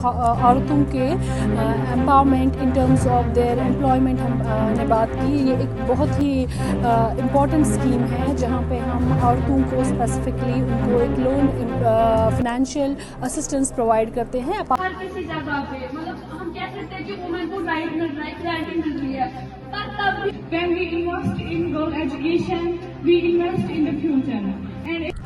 औरतों के empowerment in terms of their employment हमने बात की। ये एक बहुत ही इम्पॉर्टेंट स्कीम है जहाँ पे हम औरतों को स्पेसिफिकली उनको एक लोन फिनेंशियल असिस्टेंस प्रोवाइड करते हैं। हर किसी जगह पे मतलब हम कह सकते हैं कि वुमेन को राइट मिल रहा है, इक्वालिटी मिल रही है, पर तब भी when we invest in girl education, we invest in the future and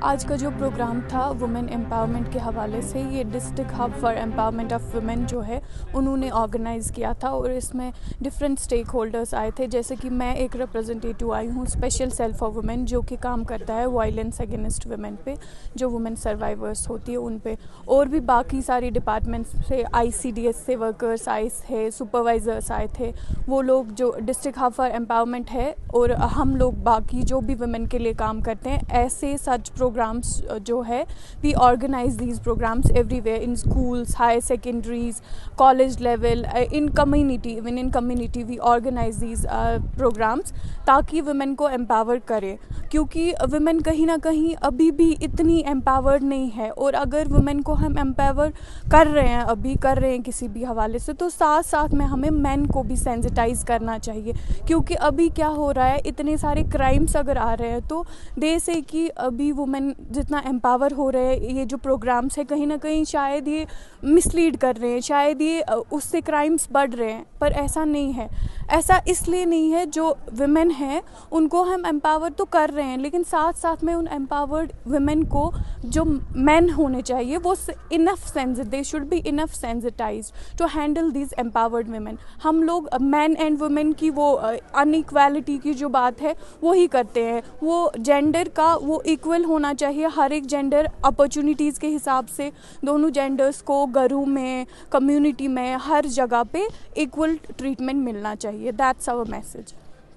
आज का जो प्रोग्राम था वुमेन एम्पावरमेंट के हवाले से, ये district hub for empowerment of women जो है उन्होंने ऑर्गेनाइज़ किया था और इसमें डिफरेंट स्टेक होल्डर्स आए थे। जैसे कि मैं एक रिप्रेजेंटेटिव आई हूँ स्पेशल सेल फॉर वुमेन, जो कि काम करता है वायलेंस अगेंस्ट वुमेन पे, जो वुमेन सर्वाइवर्स होती है उन पे। और भी बाकी सारी डिपार्टमेंट्स से ICDS से वर्कर्स आए थे, सुपरवाइज़र्स आए थे, वो लोग जो डिस्ट्रिक्ट हब फॉर एम्पावरमेंट है और हम लोग बाकी जो भी वुमेन के लिए काम करते हैं। ऐसे सच प्रोग्राम्स जो है we organize these programs everywhere in schools, higher secondaries, college level, in community, even in community we organize these programs ताकि वुमेन को एम्पावर करें, क्योंकि वुमेन कहीं ना कहीं अभी भी इतनी एम्पावर्ड नहीं है। और अगर वुमेन को हम एम्पावर कर रहे हैं, अभी कर रहे हैं किसी भी हवाले से, तो साथ साथ में हमें मेन को भी सेंसिटाइज करना चाहिए। क्योंकि अभी क्या हो रहा है, इतने सारे क्राइम्स अगर आ रहे हैं तो दे से कि अभी वुमेन जितना एम्पावर हो रहे हैं, ये जो प्रोग्राम्स है कहीं ना कहीं शायद ये मिसलीड कर रहे हैं, शायद ये उससे क्राइम्स बढ़ रहे हैं, पर ऐसा नहीं है। ऐसा इसलिए नहीं है, जो वुमेन हैं उनको हम एम्पावर तो कर रहे हैं, लेकिन साथ साथ में उन एम्पावर्ड वुमेन को जो मैन होने चाहिए वो enough they should be enough sensitized to handle these empowered women. हम लोग मैन एंड वुमेन की वो अनइक्वालिटी की जो बात है वो ही करते हैं। वो जेंडर का वो इक्वल होना चाहिए, हर एक जेंडर अपॉर्चुनिटीज़ के हिसाब से दोनों जेंडर्स को घरों में, कम्युनिटी में, हर जगह पे इक्वल ट्रीटमेंट मिलना चाहिए। That's our message.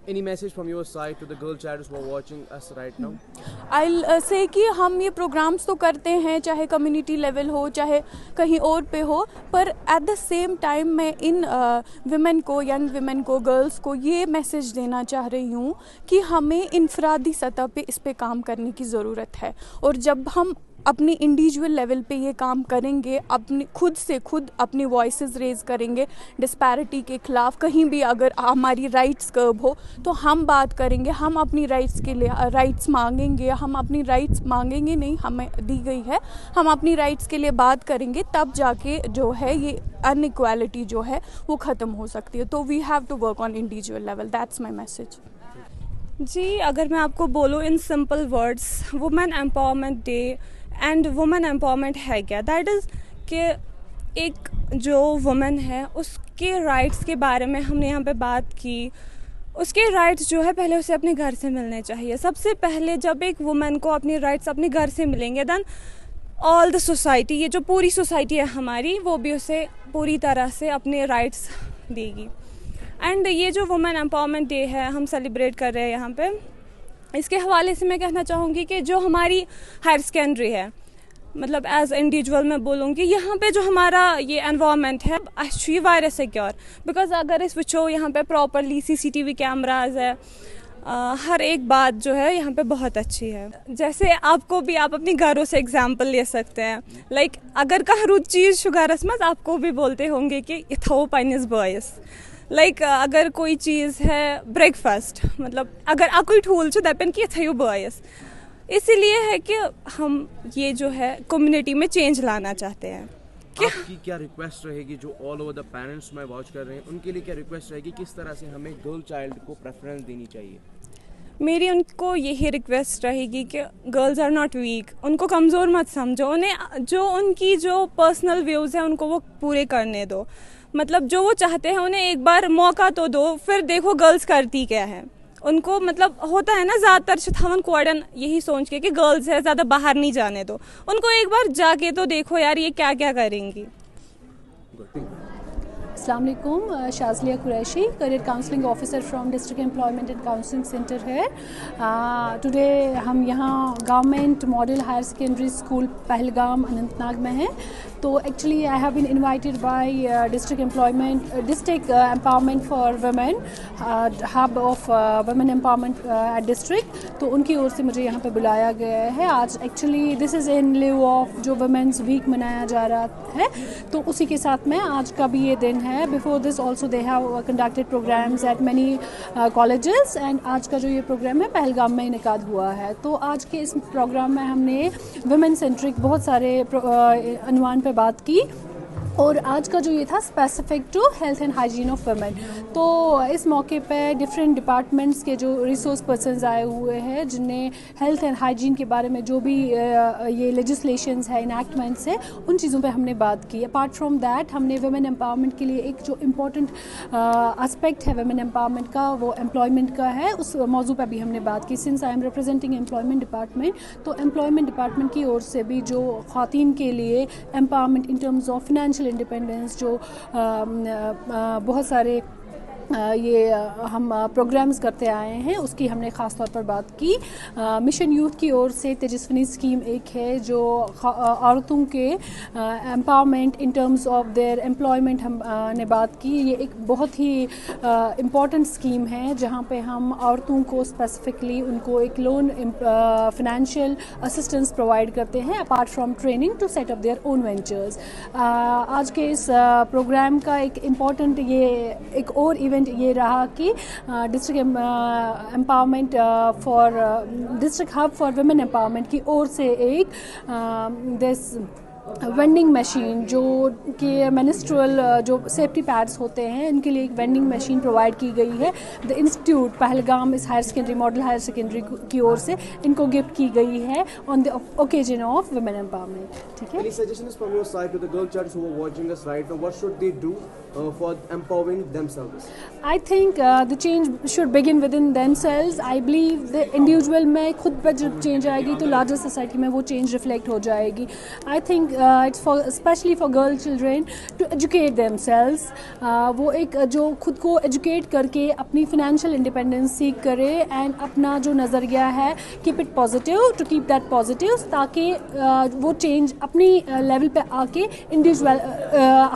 Any message from your side to the girl childs who are watching us right now? I'll say कि हम ये प्रोग्राम्स तो करते हैं, चाहे कम्युनिटी लेवल हो चाहे कहीं और पे हो, पर एट द सेम टाइम मैं इन वुमेन को, यंग वुमेन को, गर्ल्स को ये मैसेज देना चाह रही हूँ कि हमें इनफरादी सतह पे इस पे काम करने की ज़रूरत है। और जब हम अपनी इंडिविजुअल लेवल पे ये काम करेंगे, अपनी खुद से खुद अपनी वॉइसेस रेज़ करेंगे डिस्पैरिटी के ख़िलाफ़, कहीं भी अगर हमारी राइट्स कर्ब हो तो हम बात करेंगे, हम अपनी राइट्स के लिए राइट्स मांगेंगे, हम अपनी राइट्स मांगेंगे नहीं, हमें दी गई है, हम अपनी राइट्स के लिए बात करेंगे, तब जाके जो है ये अनइक्वालिटी जो है वो ख़त्म हो सकती है। तो we have to work on individual level, that's my message. जी, अगर मैं आपको बोलूँ in simple words, women empowerment day and women empowerment है क्या? दैट इज़ कि एक जो वुमेन है उसके राइट्स के बारे में हमने यहाँ पे बात की। उसके राइट्स जो है पहले उसे अपने घर से मिलने चाहिए। सबसे पहले जब एक वुमेन को अपने राइट्स अपने घर से मिलेंगे, देन ऑल द सोसाइटी, ये जो पूरी सोसाइटी है हमारी, वो भी उसे पूरी तरह से अपने राइट्स देगी। एंड ये जो वुमेन एम्पावरमेंट डे है हम सेलिब्रेट कर रहे हैं यहाँ पे, इसके हवाले से मैं कहना चाहूँगी कि जो हमारी हायर सेकेंडरी है, मतलब एज इंडिविजुअल मैं बोलूँगी, यहाँ पे जो हमारा ये एनवायरनमेंट है अच्छी वायर सिक्योर, बिकॉज अगर इस वुचो यहाँ पे प्रॉपरली CCTV कैमराज है, हर एक बात जो है यहाँ पे बहुत अच्छी है। जैसे आपको भी, आप अपनी घरों से एग्जांपल ले सकते हैं, लाइक अगर कह चीज़ शुगरस मत आपको भी बोलते होंगे कि इथो पाइनिस बॉयस, लाइक अगर कोई चीज़ है ब्रेकफास्ट, मतलब अगर अकुल ठूल छो दपन कि थयो बॉयस। इसीलिए है कि हम ये जो है कम्युनिटी में चेंज लाना चाहते हैं। आपकी क्या रिक्वेस्ट रहेगी जो ऑल ओवर द पेरेंट्स में वॉच कर रहे हैं, उनके लिए क्या रिक्वेस्ट रहेगी, किस तरह से हमें गर्ल चाइल्ड को प्रेफरेंस देनी चाहिए? मेरी उनको यही रिक्वेस्ट रहेगी कि गर्ल्स आर नॉट वीक, उनको कमज़ोर मत समझो, उन्हें जो उनकी जो पर्सनल व्यूज़ हैं उनको वो पूरे करने दो। मतलब जो वो चाहते हैं उन्हें एक बार मौका तो दो, फिर देखो गर्ल्स करती क्या है। उनको मतलब होता है ना ज़्यादातर शथावन कोडन यही सोच के कि गर्ल्स है, ज़्यादा बाहर नहीं जाने दो, उनको एक बार जाके तो देखो यार ये क्या क्या करेंगी। अस्सलाम वालेकुम, Shazliya Qureshi, career counselling officer from district employment and counselling centre है। टुडे हम यहाँ government model higher secondary school Pahalgam Anantnag में हैं। तो actually I have been invited by district empowerment for women, hub of women empowerment at district, तो उनकी ओर से मुझे यहाँ पे बुलाया गया है आज। Actually this is in लिeu of जो वुमेन्स वीक मनाया जा रहा है, तो उसी के साथ में आज का भी ये दिन है। Before this also they have conducted programs at many colleges, and आज का जो ये प्रोग्राम है पहलगाम में इनेकाद हुआ है। तो आज के इस प्रोग्राम में हमने वुमेन सेंट्रिक बहुत सारे अनुमान पे बात की, और आज का जो ये था specific to health and hygiene of women. तो इस मौके पे डिफरेंट डिपार्टमेंट्स के जो रिसोर्स पर्सनस आए हुए हैं, जिन्हें हेल्थ एंड हाइजीन के बारे में जो भी ये लेजिस्लेशंस है, इनैक्टमेंट्स है, उन चीज़ों पे हमने बात की। अपार्ट फ्रॉम दैट हमने वुमेन एम्पावरमेंट के लिए एक जो इम्पॉर्टेंट एस्पेक्ट है वुमेन एम्पावरमेंट का, वो एम्प्लॉयमेंट का है। उस मौजू पर भी हमने बात की। Since I am representing employment department, तो एम्प्लॉयमेंट डिपार्टमेंट की ओर से भी जो ख़वातीन के लिए empowerment in terms of financial independence, जो बहुत सारे ये हम प्रोग्राम्स करते आए हैं, उसकी हमने ख़ास तौर पर बात की। मिशन यूथ की ओर से तेजस्विनी स्कीम एक है जो औरतों के empowerment in terms of their employment हमने बात की। ये एक बहुत ही इम्पॉर्टेंट स्कीम है जहाँ पे हम औरतों को स्पेसिफिकली उनको एक लोन फिनेंशियल असिस्टेंस प्रोवाइड करते हैं, apart from training to set up their own ventures. आज के इस प्रोग्राम का एक इम्पॉर्टेंट ये एक और इवेंट ये रहा कि district empowerment for district hub for women empowerment की ओर से एक दिस वेंडिंग मशीन, जो कि मेंस्ट्रुअल जो सेफ्टी पैड्स होते हैं, इनके लिए एक वेंडिंग मशीन प्रोवाइड की गई है। द इंस्टीट्यूट पहलगाम इस higher secondary model higher secondary की ओर से इनको गिफ्ट की गई है on the occasion of women empowerment. ठीक है। Any suggestions from your side to the girl childs who are watching us right now? What should they do for empowering themselves? I think the change should begin within themselves. I believe the individual में खुद पर जब change आएगी तो larger society में वो change reflect हो जाएगी। I think it's for especially for girl children to educate themselves. वो एक जो खुद को एजुकेट करके अपनी फिनेंशियल इंडिपेंडेंस सीख करे, एंड अपना जो नज़रिया है keep it positive, to keep that positive, ताकि वो चेंज अपनी लेवल पे आके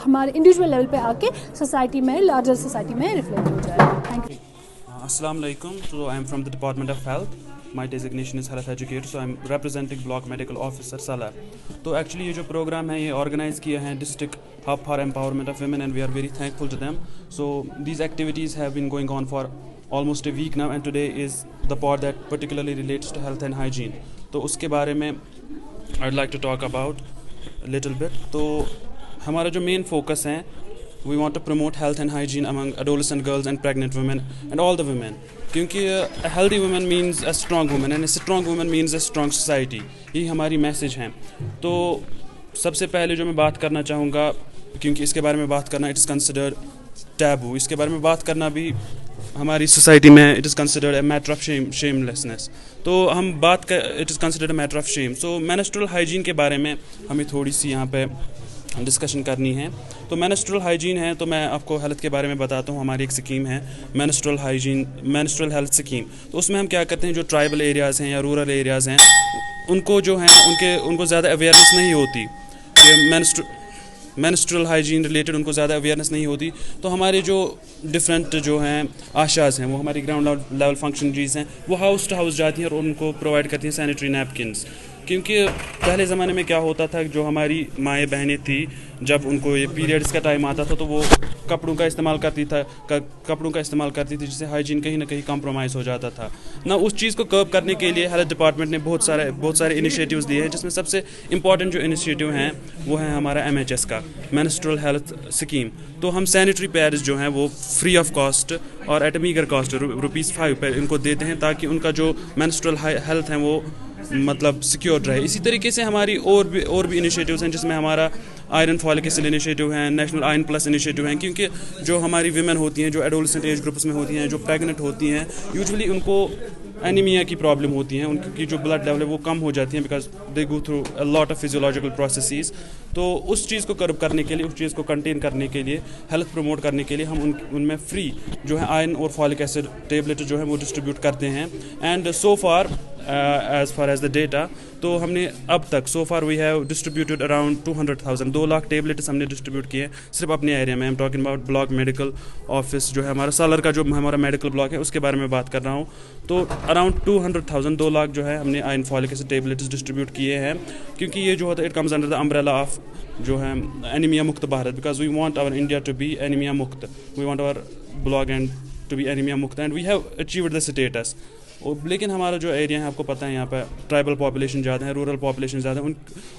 हमारे इंडिविजुअल लेवल पे आके सोसाइटी में, लार्जर सोसाइटी में रिफ्लेक्ट हो जाए। Thank you. Assalamu alaikum. So I am from the Department of Health. My designation is Health Educator. So I am representing Block Medical Officer Salah. तो actually ये जो program है ये organize किया है district hub for empowerment of women, and we are very thankful to them. So these activities have been going on for almost a week now, and today is the part that particularly relates to health and hygiene. तो उसके बारे में I'd like to talk about a little bit. तो हमारा जो main focus है, we want to promote health and hygiene among adolescent girls and pregnant women and all the women. क्योंकि a healthy woman means a strong woman, and a strong woman means a strong society. यही हमारी message है. तो सबसे पहले जो मैं बात करना चाहूँगा, क्योंकि इसके बारे में बात करना इट इज़ कंसिडर्ड टैबू, इसके बारे में बात करना भी हमारी सोसाइटी में it is considered a matter of shamelessness. तो हम बात कर it is considered a matter of shame. So menstrual hygiene के बारे में हमें थोड़ी सी यहाँ पे डिस्कशन करनी है. तो मेंस्ट्रुअल हाइजीन है, तो मैं आपको हेल्थ के बारे में बताता हूँ. हमारी एक स्कीम है मेंस्ट्रुअल हेल्थ स्कीम. तो उसमें हम क्या करते हैं, जो ट्राइबल एरियाज़ हैं या रूरल एरियाज़ हैं, उनको जो है उनको ज़्यादा अवेयरनेस नहीं होती कि मेंस्ट्रुअल हाइजीन रिलेटेड, उनको ज़्यादा अवेयरनेस नहीं होती. तो हमारे जो डिफरेंट जो हैं आशाज़ हैं, वो हमारी ग्राउंड लेवल फंक्शनरीज़ हैं, वो हाउस टू हाउस जाती हैं और उनको प्रोवाइड करती हैं सैनिटरी नैपकिन्स. क्योंकि पहले ज़माने में क्या होता था, जो हमारी माएँ बहनें थी, जब उनको ये पीरियड्स का टाइम आता था तो वो कपड़ों का इस्तेमाल करती थी जिससे हाइजीन कहीं ना कहीं कॉम्प्रोमाइज़ हो जाता था ना. उस चीज़ को कर्ब करने के लिए हेल्थ डिपार्टमेंट ने बहुत सारे इनिशिएटिव्स दिए हैं, जिसमें सबसे इंपॉर्टेंट जो इनिशिएटिव हैं वो है हमारा MHS का मेंस्ट्रुअल हेल्थ स्कीम. तो हम सैनिटरी पैड्स जो हैं वो फ्री ऑफ कॉस्ट और एट मीगर कॉस्ट ₹5 पर इनको देते हैं, ताकि उनका जो मेंस्ट्रुअल हेल्थ है वो मतलब सिक्योर रहे. इसी तरीके से हमारी और भी इनिशिएटिव्स हैं, जिसमें हमारा आयरन फॉलिक एसिड इनिशिएटिव है, नेशनल आयरन प्लस इनिशिएटिव हैं. क्योंकि जो हमारी विमेन होती हैं, जो एडोलेसेंट एज ग्रुप्स में होती हैं, जो प्रेग्नेंट होती हैं, यूजुअली उनको एनीमिया की प्रॉब्लम होती है, उनकी जो ब्लड लेवल है वो कम हो जाती है, because they go through a lot of physiological processes. तो उस चीज़ को कर्ब करने के लिए, उस चीज़ को कंटेन करने के लिए, हेल्थ प्रमोट करने के लिए हम उनमें फ्री जो है आयरन और फॉलिक एसिड टेबलेट जो है वो डिस्ट्रीब्यूट करते हैं. And so far as far as the data, तो हमने अब तक so far we have distributed around 200,000 2 lakh tablets हमने डिस्ट्रीब्यूट किए सिर्फ अपने एरिया में। I am talking about block medical office जो है हमारा सालर का, जो हमारा मेडिकल ब्लॉक है उसके बारे में बात कर रहा हूँ। तो अराउंड 200,000 2 लाख जो है हमने iron folic acid tablets distribute किए हैं, क्योंकि ये जो होता है it comes under the umbrella of जो है एनीमिया मुक्त Bharat, because we want our India to be anaemia मुक्त, we want our block and to be anaemia मुक्त and we have achieved the status. लेकिन हमारा जो एरिया है आपको पता है यहाँ पर ट्राइबल पॉपुलेशन ज़्यादा है, रूरल पॉपुलेशन ज़्यादा है,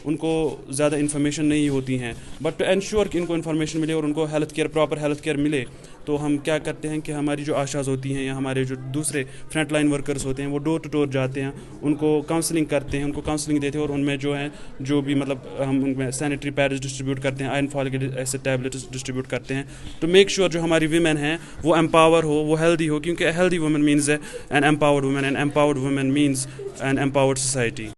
उनको ज़्यादा इन्फॉर्मेशन नहीं होती हैं। बट टू एंश्योर कि इनको इन्फॉर्मेशन मिले और उनको health care proper health care मिले, तो हम क्या करते हैं कि हमारी जो आशाज होती हैं या हमारे जो दूसरे फ्रंट लाइन वर्कर्स होते हैं वो डोर टू डोर जाते हैं, उनको काउंसलिंग करते हैं, उनको काउंसलिंग देते हैं और उनमें जो है जो भी मतलब हम उनमें सैनिटरी पैड्स डिस्ट्रीब्यूट करते हैं, iron folic acid tablets distribute करते हैं टू मेक श्योर जो हमारी वीमेन हैं वो एम्पावर हो, वो हेल्दी हो, क्योंकि healthy women means an empowered women and empowered women means an empowered society.